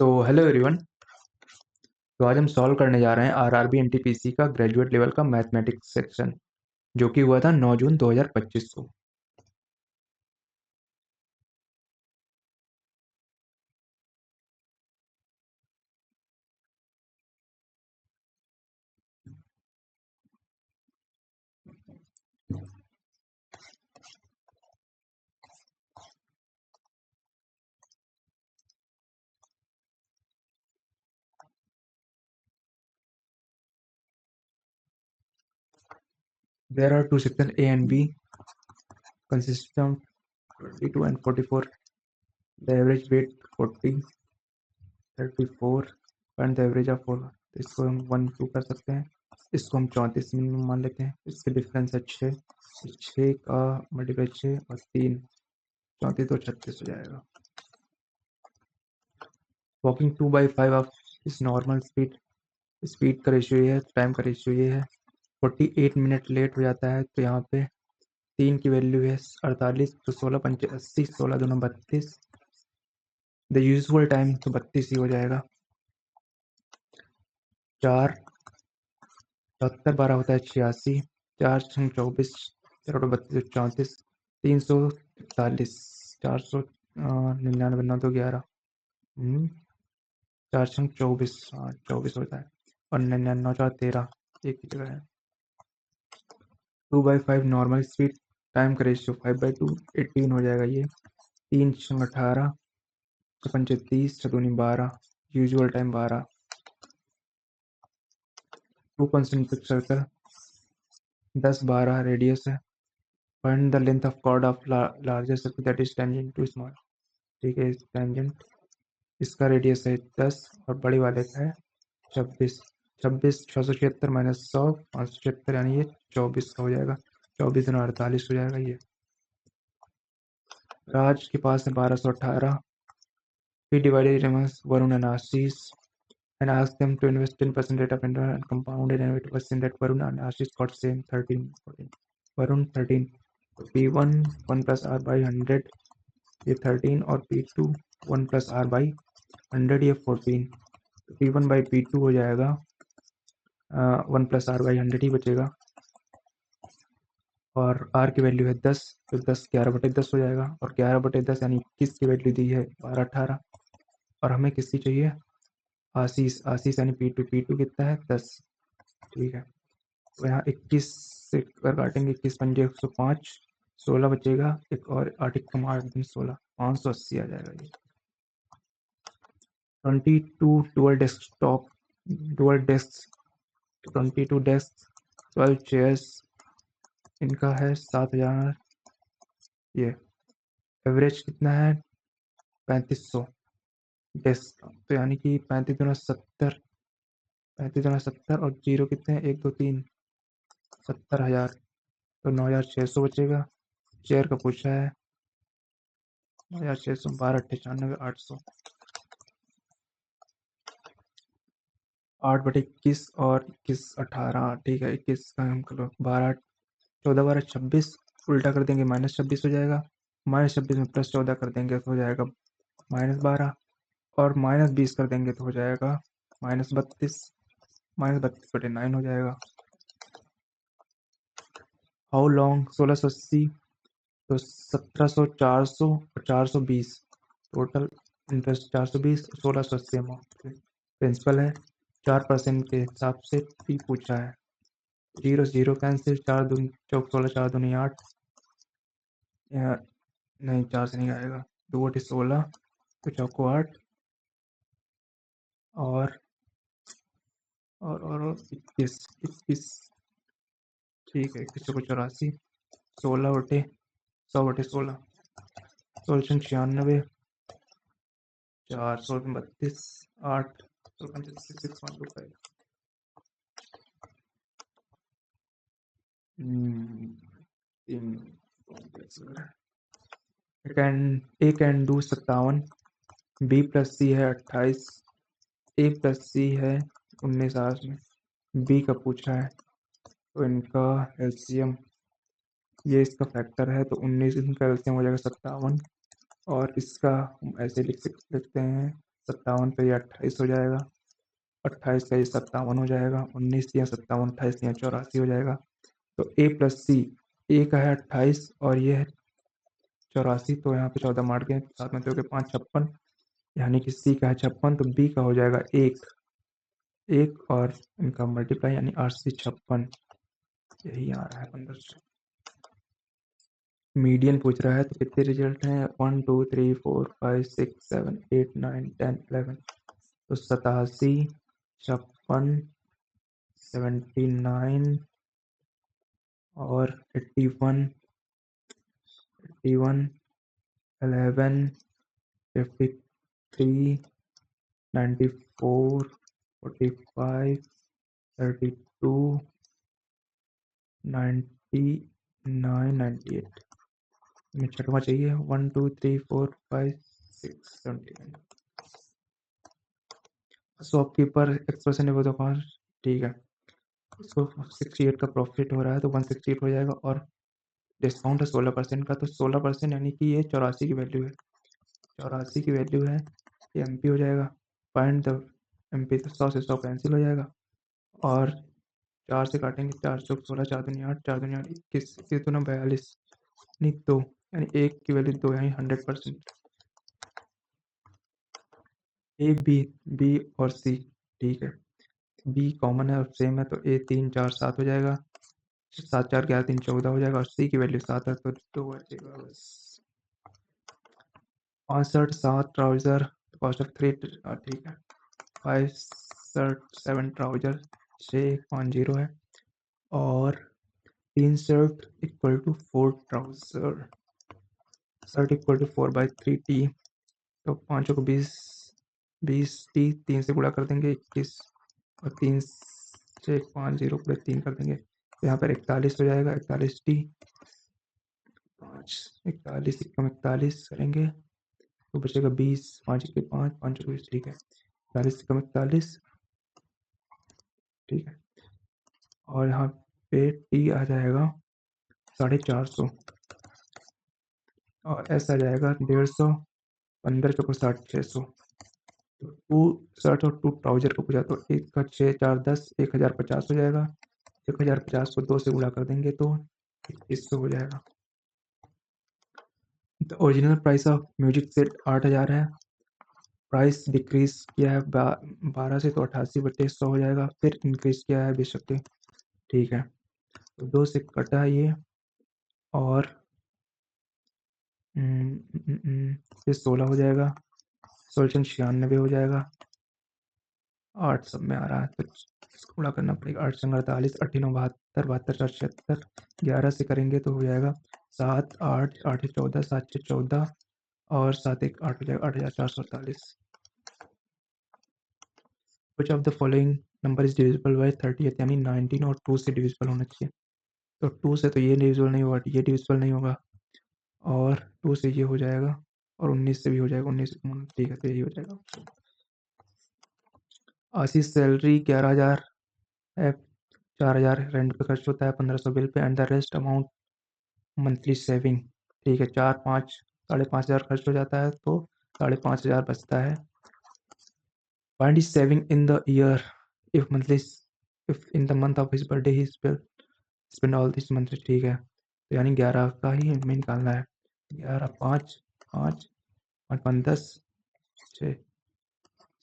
तो hello everyone. तो आज हम सॉल्व करने जा रहे हैं आरआरबी एनटीपीसी का ग्रेजुएट लेवल का मैथमेटिक्स सेक्शन, जो कि हुआ था 9 जून 2025 को। There are two sections A and B consisting of 22 and 44. The average weight 40, 34 and the average of 4। तो इसको हम 1 2 कर सकते हैं। इसको हम 34 मिनिमम मान लेते हैं। इसके डिफरेंस है 6। 6 का मल्टीप्लाई 6 और 3 34 तो 36 हो जाएगा। वॉकिंग 2/5 ऑफ इस नॉर्मल स्पीड का रेशियो ये है, टाइम का रेशियो ये है। 48 मिनट लेट हो जाता है, तो यहाँ पे 3 की वैल्यू है 48, तो 16 पंचे 80, 16 दूना 32। द यूजफुल टाइम तो 32 ही हो जाएगा। 4 74 12 होता है 86, 4 छंग 24, 4 32 34, 341, 499 9 तो 11, 4 छंग 24, हाँ 24 होता है। और 99 4 13 एक ही जगह है। 2/5 नॉर्मल स्पीड, टाइम का रेशियो 5/2 18 हो जाएगा ये। 3 छंग 18, 5 30, 6 दूनी 12, usual time 12। 2 concentric circle, 10 12 radius है। Find the length of chord of larger circle that is tangent to small. ठीक है, टेंजेंट इसका रेडियस है 10 और बड़ी वाले का है 26। 26 676 माइनस 100 576, यानी ये 24 का हो जाएगा। 24 गुना 48 हो जाएगा ये। राज के पास है 1218। He divided amongst Varun and Ashish and asked them to invest 10% rate of interest and compounded annuity percent that Varun and Ashish got same 13 14। Varun 13, तो P1 1 plus R by 100 ये 13 और P2 1 plus R by 100 ये 14। तो P1 by P2 हो जाएगा 1 plus R by 100 ही बचेगा। और R की वैल्यू है 10, तो 10 11/10 हो जाएगा। और 11/10 यानी 21 की वैल्यू दी है 12 18। और हमें किसकी चाहिए? आशीष। आशीष यानी P2 कितना है 10। ठीक है, तो यहाँ 21 से कर काटेंगे, 21 पंजे 105, 16 बचेगा। एक और 8 कम 8 दिन 16, 580 आ जाएगा ये। 22 डुअल डेस्क 22 डेस्क 12 चेयर्स, इनका है 7000। ये एवरेज कितना है 3500 डेस्क का, तो यानी कि 35 दूना 70, 35 दूना 70 और जीरो कितने हैं 1 2 3, 70,000, तो 9600 बचेगा। चेयर का पूछा है 9600, 12 98 800, 8/21 और 21 18। ठीक है, 21 का हम करो 12 14 12 26, उल्टा कर देंगे -26 हो जाएगा। -26 में +14 कर देंगे तो हो जाएगा -12, और -20 कर देंगे तो हो जाएगा -32, -32/9 हो जाएगा। हाउ लॉन्ग 1680, तो 1700 400 और 420, टोटल इंटरेस्ट 420, 1680 अमाउंट प्रिंसिपल है। 4% के हिसाब से फी पूछा है। 0 0 कैंसिल, 4 दूनी चौक 16, 4 दूनी 8, नहीं 4 से नहीं आएगा। 2 बटे 16 तो चौको 8, और 21 21। ठीक है, 21 चौको 84, 16 बटे 100 बटे 16, 16 96, 4 16 32, 8 6.25। A can do 57, B plus C है 28, ए प्लस सी है 19 आवर्स में। बी का पूछा है, तो इनका एलसीएम, ये इसका फैक्टर है, तो 19 इनका एलसीएम हो जाएगा 57। और इसका हम ऐसे लिखते हैं 57 पे ये 28 हो जाएगा, 28 का ये 57 हो जाएगा, 19 या 57, 28 या 84 हो जाएगा। तो ए प्लस सी, ए का है 28 और ये है 84, तो यहाँ पे 14 मार के 7 में 2 के 5, 56, यानी कि सी का है 56, तो बी का हो जाएगा एक और इनका मल्टीप्लाई यानी 8 से 56, यही आ रहा है 1500। मीडियन पूछ रहा है तो कितने रिजल्ट हैं, 1 2 3 4 5 6 7 8 9 10 11, तो 87, 56, 79 और 81, 11, 53, 94, 45, 32, 99, 98 में छठवां चाहिए, 1 2 3 4 5 6 79। शॉपकीपर एक्सप्रेशन है वो दुकान, ठीक है, इसको 68 का प्रॉफिट हो रहा है तो 168 हो जाएगा, और डिस्काउंट है 16% का, तो 16% यानी कि ये 84 की वैल्यू है, 84 की वैल्यू है, ये एम हो जाएगा। फाइंड द एम पी, तो 100 से 100 कैंसिल हो जाएगा, और 4 से काटेंगे, 4 चौक 16, 4 दूनी 8, 4 दूनी 8, 21, ये तो ना 42, नहीं 2, यानी एक की वैल्यू 2 यानी 100%। ए बी और सी, ठीक है, बी कॉमन है और सेम है, तो ए 3 4 7 हो जाएगा, 7 4 11 3 14 हो जाएगा, और सी की वैल्यू 7 है तो 2 बचेगा बस। 65 7 ट्राउजर कॉस्ट ऑफ 3, ठीक है, 5 शर्ट 7 ट्राउजर 6150 है, और 3 shirt equal to 4 trouser, shirt equal to 4/3 T, तो पाँचों को 20, 20 टी 3 से गुणा कर देंगे 21, और 3 से 50 पूरे 3 कर देंगे, तो यहाँ पर 41 हो जाएगा, 41 टी 5, 41 कम 41 करेंगे तो बचेगा 20, 5 के 5, 5 को 20, ठीक है, 41 कम 41, ठीक है, और यहाँ पे टी आ जाएगा 450, और एस आ जाएगा 150, 15 चौको 60, 600, तो 2 शर्ट और 2 ट्राउजर को पूछा, तो एक का 6 4 10, 1050 हो जाएगा, 1050 को 2 से गुणा कर देंगे तो 2100 हो जाएगा। The original price of music set 8000 है, प्राइस डिक्रीज किया है 12 से, तो 88/100 हो जाएगा, फिर इंक्रीज किया है बेशक, ठीक है, तो 2 से कटा ये, और ये 16 हो जाएगा, 16 96 हो जाएगा, 8 सब में आ रहा है तो इसको गुणा करना पड़ेगा, 8 संग 48, 89 72, 72 4 76, 11 से करेंगे तो हो जाएगा 7 8 8 14, 7 6 14, और 7 1 8 हो जाएगा, 8448। Which of the following number is divisible by 30th, यानी 19 और 2 से डिविजिबल होना चाहिए, तो 2 से तो ये डिविजिबल नहीं होगा, ये डिविजिबल नहीं होगा, और 2 से ये हो जाएगा, और 19 से भी हो जाएगा, 19 ठीक है, तो यही हो जाएगा। आशीष सैलरी 11,000 है, 4,000 रेंट पे खर्च होता है, 1500 bill pay, and the rest amount monthly saving, ठीक है, 4 5 5,500 खर्च हो जाता है, तो 5,500 बचता है। Find is saving in the year if monthly, if in the month of his birthday he spend all this month, ठीक है, तो यानी 11 का ही हमें निकालना है, 11 5 5 5 5 10 6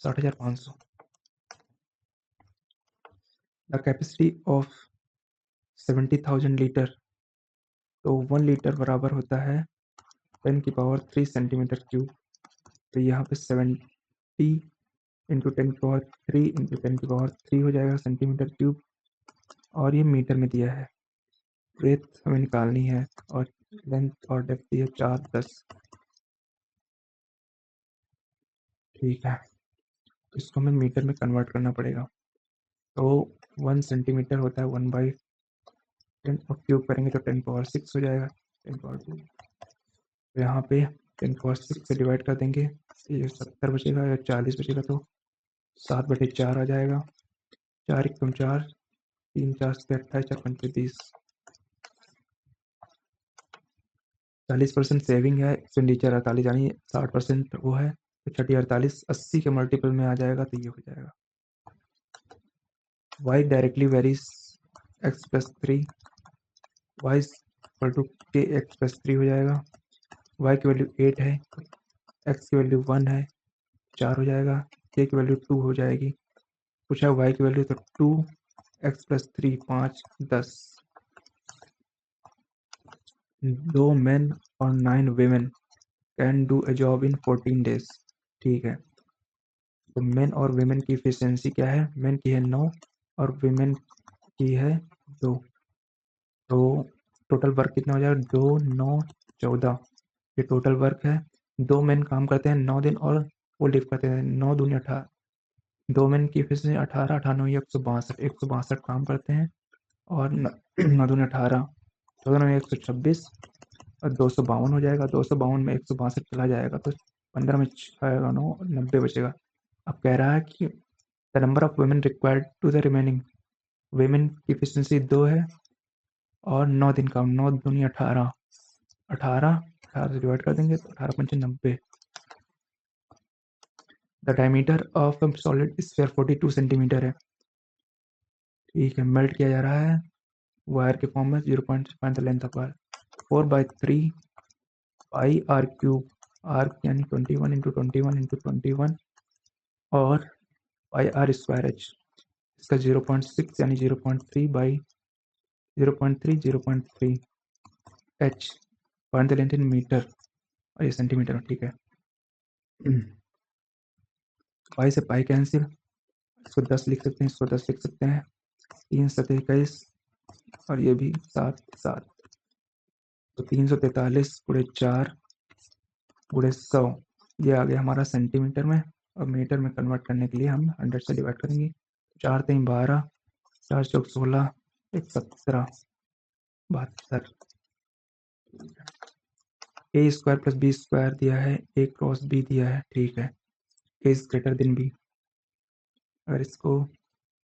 60,500। द कैपेसिटी ऑफ 70,000 लीटर, तो 1 लीटर बराबर होता है 10⁻³ सेंटीमीटर क्यूब, तो यहाँ पे 70 इंटू 10⁻³ इंटू 10⁻³ हो जाएगा सेंटीमीटर क्यूब, और ये मीटर में दिया है, ब्रेथ हमें निकालनी है, और लेंथ और डेप्थ दी है 4 10, ठीक है, तो इसको हमें मीटर में कन्वर्ट करना पड़ेगा, तो 1 सेंटीमीटर होता है 1/10, और क्यूब करेंगे तो 10⁻6 हो जाएगा, 10⁻2, तो यहाँ पे 10⁻6 से डिवाइड कर देंगे, ये 70 बचेगा या 40 बचेगा, तो 7/4 आ जाएगा, 4 एकम 4, 3 4 से 28, 4 5 30, 40% सेविंग है, एक्सपेंडिचर 48, यानी 60% वो है, तो 6×48 80 के मल्टीपल में आ जाएगा, तो ये हो जाएगा y directly varies x+3, y equal to k x+3 हो जाएगा। y की वैल्यू 8 है, x की वैल्यू 1 है, 4 हो जाएगा। k की वैल्यू 2 हो जाएगी। पूछा y की वैल्यू, तो 2x+3 5 10। 2 men और 9 women can do a job in 14 days। ठीक है, तो मेन और women की इफिशियंसी क्या है? मेन की है 9 और women की है 2, तो टोटल वर्क कितना हो जाएगा? 2 9 14, ये टोटल वर्क है। 2 मेन काम करते हैं 9 दिन और वो लिव करते हैं 9 दूनी 18। 2 मेन की इफिशियंसी 18 18 9 162, 162 काम करते हैं और 9 दूनी 18, 14 9 126 और 252 हो जाएगा। 252 में 162 चला जाएगा तो 15 में आएगा 9, 90 बचेगा। अब कह रहा है कि the number of women required to the remaining, women की एफिशिएंसी 2 है और 9 दिन का, 9 दूनी 18, 18 से डिवाइड कर देंगे तो 18 पंचे 90। The diameter of solid sphere 42 centimetre है। ठीक है, मेल्ट किया जा रहा है वायर के फॉर्म में। 0.5 the length of wire, 4/3 pi r cube, r यानी 21 इंटू 21 इंटू 21 और पाई आर स्क्वायर एच, इसका 0.6 यानी 0.3 by 0.3 h, find the length in metre और ये सेंटीमीटर में। ठीक है, पाई से पाई कैंसिल, इसको 10 लिख सकते हैं, इसको 10 लिख सकते हैं, 3 7 21 और ये भी 7 7, तो 343 गुणे 4 गुणे 100, ये आ गया हमारा सेंटीमीटर में। और मीटर में कन्वर्ट करने के लिए हम 100 से डिवाइड करेंगे। 4 3 12, 4 चौक 16, 1 17 72। ए स्क्वायर प्लस बी स्क्वायर दिया है, ए क्रॉस बी दिया है। ठीक है, ए इज ग्रेटर देन बी। अगर इसको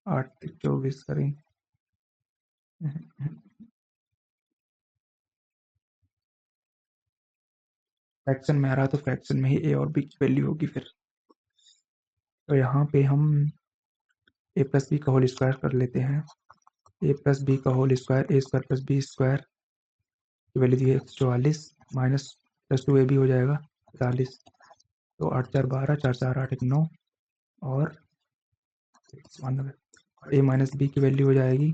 8 से 24 करें, फ्रैक्शन में आ रहा तो फ्रैक्शन में ही ए और बी की वैल्यू होगी फिर। तो यहाँ पे हम ए प्लस बी का होल स्क्वायर कर लेते हैं। ए प्लस बी का होल स्क्वायर, ए स्क्वायर प्लस बी स्क्वायर की वैल्यू दी है 144, माइनस प्लस 2 ए बी हो जाएगा 45, तो 8 4 12, 4 4 8 1 9 और 91। ए माइनस बी की वैल्यू हो जाएगी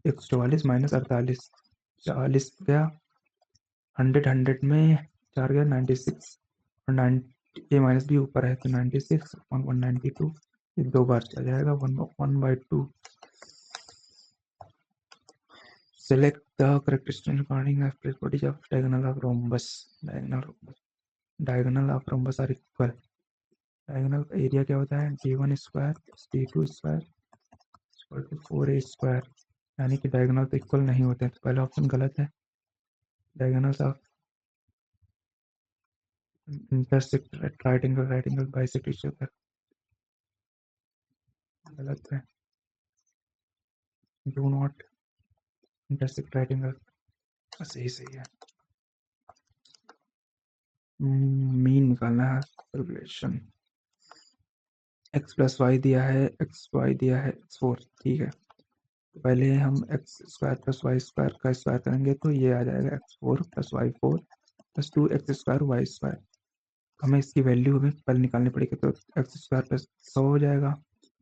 144 माइनस 48, 40 गया 100, 100 में 4 गया 96 और 90, ए माइनस बी ऊपर है तो 96 और 192, ये 2 बार चला जाएगा 1/2। Select the correct distance according to the properties of diagonal of rhombus. Diagonal of rhombus are equal. Diagonal का एरिया क्या होता है? d1 square d2 square equal to 4a square, यानी कि डायगोनल तो इक्वल नहीं होते हैं, तो पहला ऑप्शन गलत है। Diagonals of intersect right angle bisect each other, गलत है। Do not intersect right angle, सही सही है। मीन निकालना है, कैलकुलेशन। एक्स प्लस वाई दिया है, एक्स वाई दिया है x4। ठीक है, तो पहले हम x square plus y square का स्क्वायर करेंगे तो ये आ जाएगा x4 plus y4 plus 2x square y square. हमें इसकी वैल्यू हमें पहले निकालनी पड़ेगी, तो एक्स स्क्वायर प्लस 100 हो जाएगा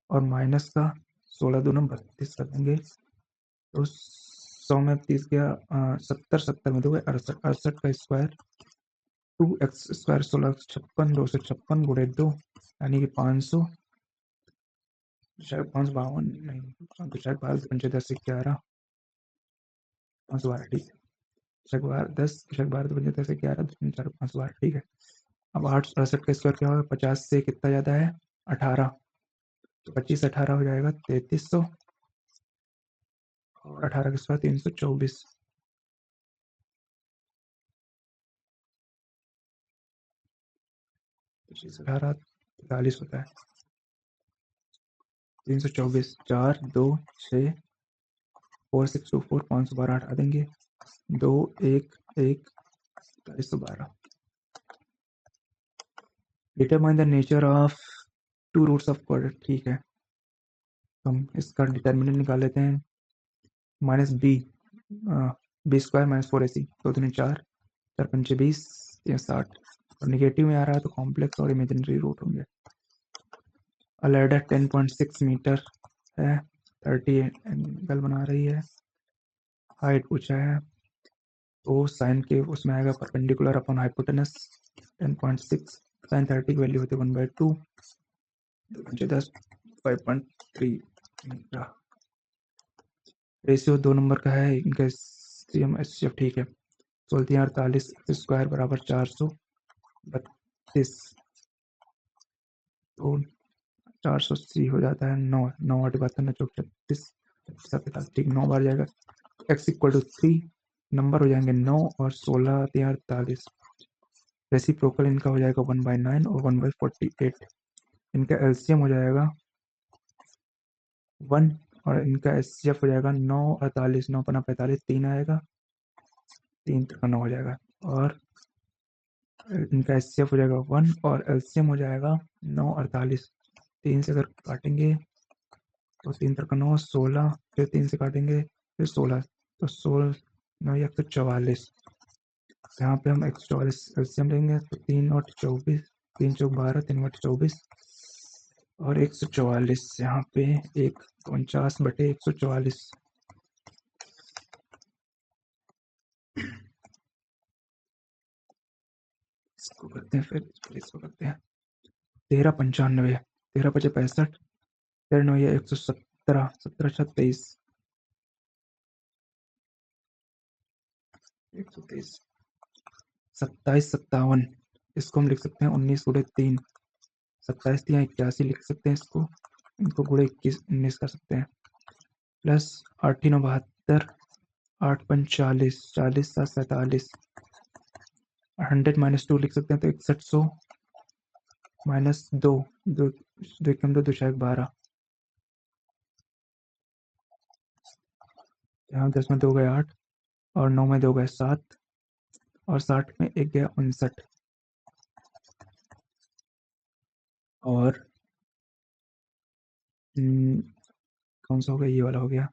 और माइनस का 16 दूना 32 कर देंगे, तो 100 में 30 गया 70, 70 में 2 68, 68 का स्क्वायर 2x स्क्वायर 1656, 256 गुणे 2 यानी कि 500, शायद 552 नहीं, तो शायद 12 पंचे 10 11, 512। ठीक है, शायद 10, शायद 12 पंचे 10 11, 2 4 512। ठीक है, अब 868 का स्क्वायर क्या होगा? 50 से कितना ज़्यादा है? 18, तो 25 18 हो जाएगा 3300 और 18 के स्क्वायर 324, 25 18 43 होता है। 324 4 2 6 4 6 2 4 512 हटा देंगे, 2 1 1 412। Determine the nature of two roots of quadratic, ठीक है। तो हम इसका डिटर्मिनेंट निकाल लेते हैं। Minus b, b square minus 4ac, दो दूनी चार, चार पंचे 20, या 60, और निगेटिव में आ रहा है तो कॉम्प्लेक्स और इमेजिनरी रूट होंगे। लैडर 10.6 मीटर है, 30 एंगल बना रही है। हाइट पूछा है तो साइन के उसमें आएगा परपेंडिकुलर अपॉन हाइपोटेनस 10.6, साइन 30 की वैल्यू होती है 1/2, 10 5.3। रेशियो 2 नंबर का है, इनका सीएम एचसीएफ, ठीक है। 1648 स्क्वायर बराबर 432, तो 480 हो जाता है। 9 9 8 बात 36, ठीक 9 बार जाएगा। x इक्वल टू 3, नंबर हो जाएंगे 9 और 16 48। रेसिप्रोकल इनका हो जाएगा 1/9 और 1/48। इनका एलसीएम हो जाएगा 1 और इनका एचसीएफ हो जाएगा 9 48, 9 पना 45, 3 आएगा, 3 का 9 हो जाएगा। और इनका एचसीएफ हो जाएगा 1 और एलसीएम हो जाएगा 9 48। 3 से अगर काटेंगे तो 3 का 9, 16, फिर 3 से काटेंगे फिर 16, तो 16 9 144। यहाँ पे हम 144 एलसीएम लेंगे तो 3 और 24, 3 चौक 12, 3 बटे 24 और 144। यहाँ पे 149/144। इसको करते हैं, फिर इसको करते हैं। 1395, 13×5 = 65, 13 117, 17×6 = 23, 123, 27 57। इसको हम लिख सकते हैं 19 × 3, 27 × 81 लिख सकते हैं इसको। इनको गुणे 21 19 कर सकते हैं। प्लस 8×9 = 72, 8×5 = 40, 40 7 = 47। 100 - 2 लिख सकते हैं तो 6100 -2, 2 2 एकम 2, 2 छः 12। यहाँ 10 में 2 गए 8 और 9 में 2 गए 7 और 60 में 1 गया 59। और कौन सा हो गया, ये वाला हो गया।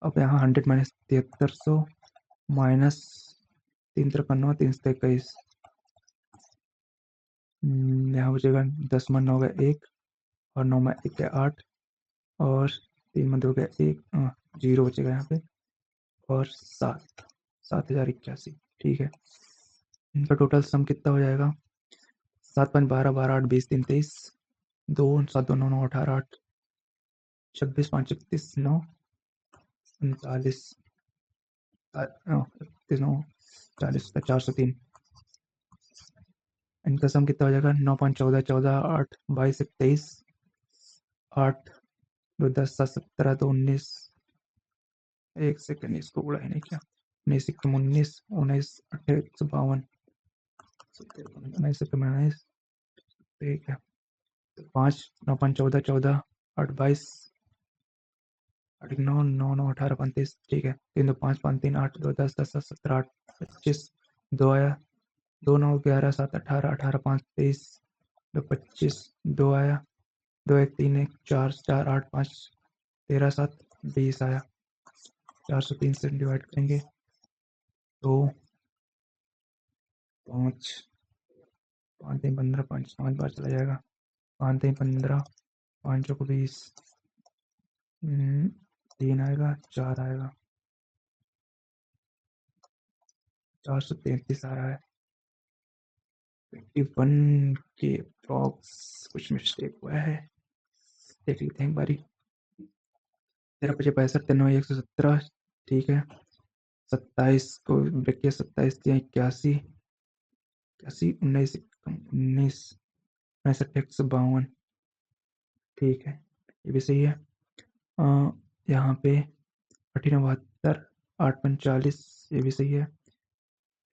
अब यहाँ 100 - 7300 माइनस 3 3 9, 3 7 21। यहाँ बचेगा 10 में 9 गया 1 और 9 में 1 गया 8 और 3 में 2 गया 1, 0 बचेगा यहाँ पे। और 7081, ठीक है। इनका टोटल सम कितना हो जाएगा? 7 5 12 12 8 20 3 23, 2 7 2 9 9 18 8 26 5 31 9 39, 31 9 40, 403। इनका सम कितना हो जाएगा? 9 5 14 14 8 22 23, 8 2 10 7 17 2 19। एक सेकंड, इसको उड़ा ही नहीं क्या। 19 19 19 18 152 19 19, ठीक है। 5 9 5 14 14 8 22 8 9 9 9 18 35, ठीक है। 3 2 5 5 3 8 2 10 10 7 17 8 25, 2 आया, 2 9 11 7 18 18 5 23, 2 25, 2 आया, 2 1 3 1 4 4 8 5 13 7 20 आया। 403 से डिवाइड करेंगे तो 5 5 3 15, 5 5 बार चला जाएगा। 5 3 15, 5 चौक 20, 3 आएगा, 4 आएगा, 433 आ रहा है। 51 के अप्रॉक्स कुछ मिस्टेक हुआ है, देख लेते हैं एक बारी। 13 5 65, 3 9 117, ठीक है। 27 को ब्रेक किया, 27 81, 81 19 19 65 152, ठीक है, ये भी सही है। यहाँ पे 18 72 8 45, ये भी सही है।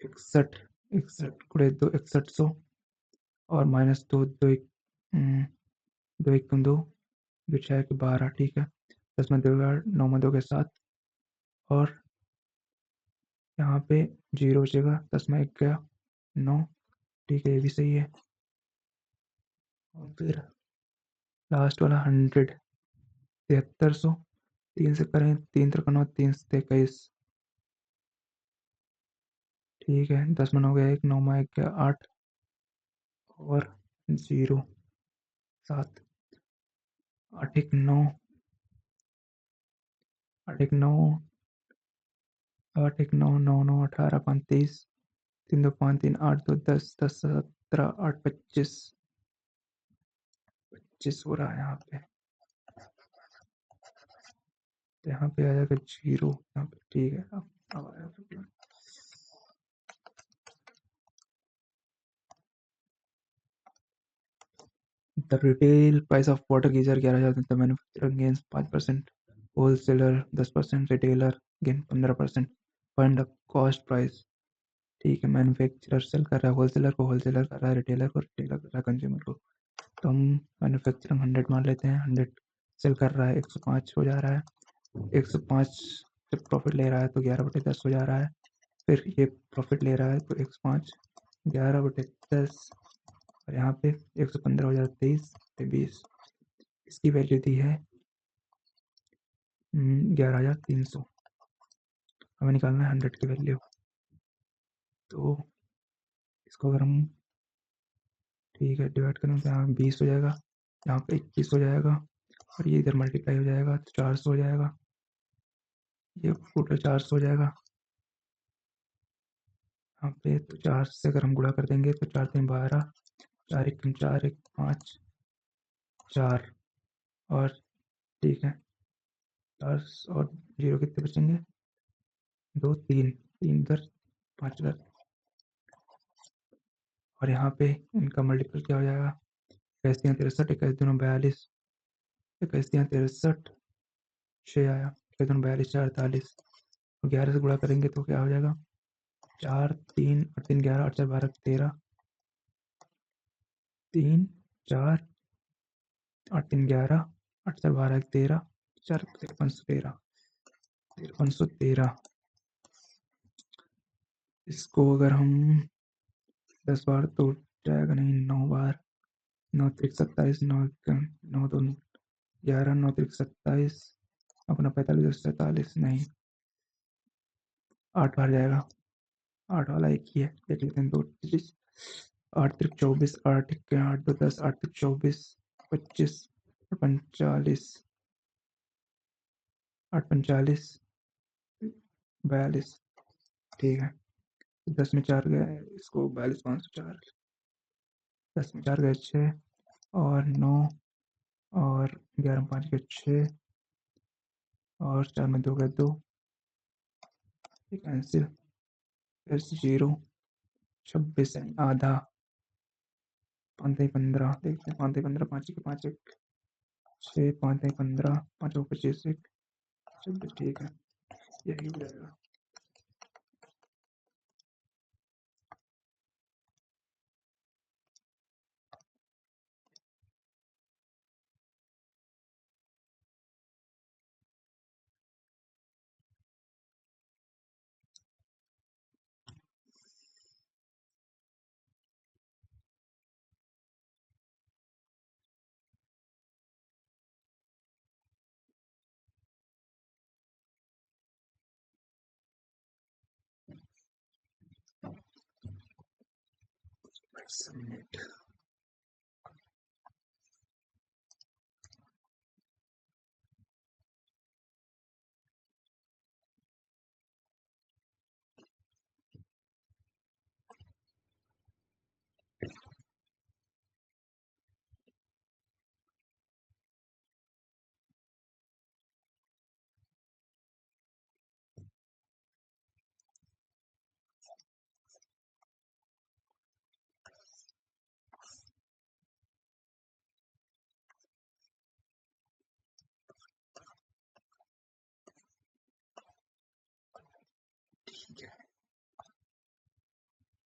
61 61 गुणे 2 6100 और माइनस 2 2 2 1 2 2 6 12, ठीक है। 10 में 2 8 9 में 2 के 7 और यहाँ पे 0 बचेगा, 10 में 1 गया 9, ठीक है, ये भी सही है। और फिर लास्ट वाला 100, 7300, 3 से करें, 3 त्रिक 9, 3 से 21, ठीक है। 10 में 9 गया 1, 9 में 1 गया 8, और 0 7, 8 1 9, 8 1 9, 8 1 9, 9 9 18, 5 23, 3 2 5 3 8 2 10, 10 17, 8 25, 25 हो रहा है यहाँ पे। तो यहाँ पे आ जाएगा 0 यहाँ पे, ठीक है। अब आया फिर। The retail price of water geyser 11,000, the manufacturer gains 5%, wholesaler 10%, retailer gain 15%, find the cost price, ठीक है। मैन्युफैक्चरर सेल कर रहा है होलसेलर को, होलसेलर कर रहा है रिटेलर को, रिटेलर कर रहा है कंज्यूमर को। तो हम मैन्युफैक्चरिंग 100 मान लेते हैं, 100 सेल कर रहा है, 105 हो जा रहा है, 105 से प्रॉफिट ले रहा है तो 11/10 हो जा रहा है। फिर ये प्रॉफिट ले रहा है तो 105 11/10, और यहाँ पे 115 हो जाता है, 23 इसकी वैल्यू दी है 11,300। हमें निकालना है 100 की वैल्यू। तो इसको अगर हम, ठीक है, डिवाइड करें तो यहाँ 20 हो जाएगा, यहाँ पे 21 हो जाएगा, और ये इधर मल्टीप्लाई हो जाएगा तो 400 हो जाएगा, ये टोटल 400 हो जाएगा यहाँ पे। तो 4 से अगर हम गुणा कर देंगे तो 4 3 12, 4 1 4 1 5 4, और ठीक है 4 और 0 कितने बचेंगे, 2 3, 3 इधर 5 इधर, और यहाँ पे इनका मल्टीपल क्या हो जाएगा, 21 3 63, 21 दूनी 42, 21 3 63, 6 आया, 21 दूनी 42, 4 48, 11 से गुणा करेंगे तो क्या हो जाएगा, 4 3 8 3 11 8 4 12 13, 3 4 8 3 11 8 4 12 13, 4 5313, 5313। इसको अगर हम 10 बार तो जाएगा नहीं, 9 बार, 9 3 27, 9 9 2 11, 9 3 27, अपना 45 47, नहीं 8 बार जाएगा, 8 वाला एक ही है, देख लेते हैं 2 8 3 24, 8 1 8 2 10, 8 3 24 25 45, 8 45 42, ठीक है। 10 में 4 गए, इसको 42 504, 10 में 4 गए 6, और 9, और 11 में 5 गए 6, और 4 में 2 गए 2, कैंसिल, फिर 0, 26 यानी आधा, 5 15, देखते हैं 5 15, 5 1 5 1 6, 5 15, 5 25 1 26, ठीक है, यही हो जाएगा। सबमिट।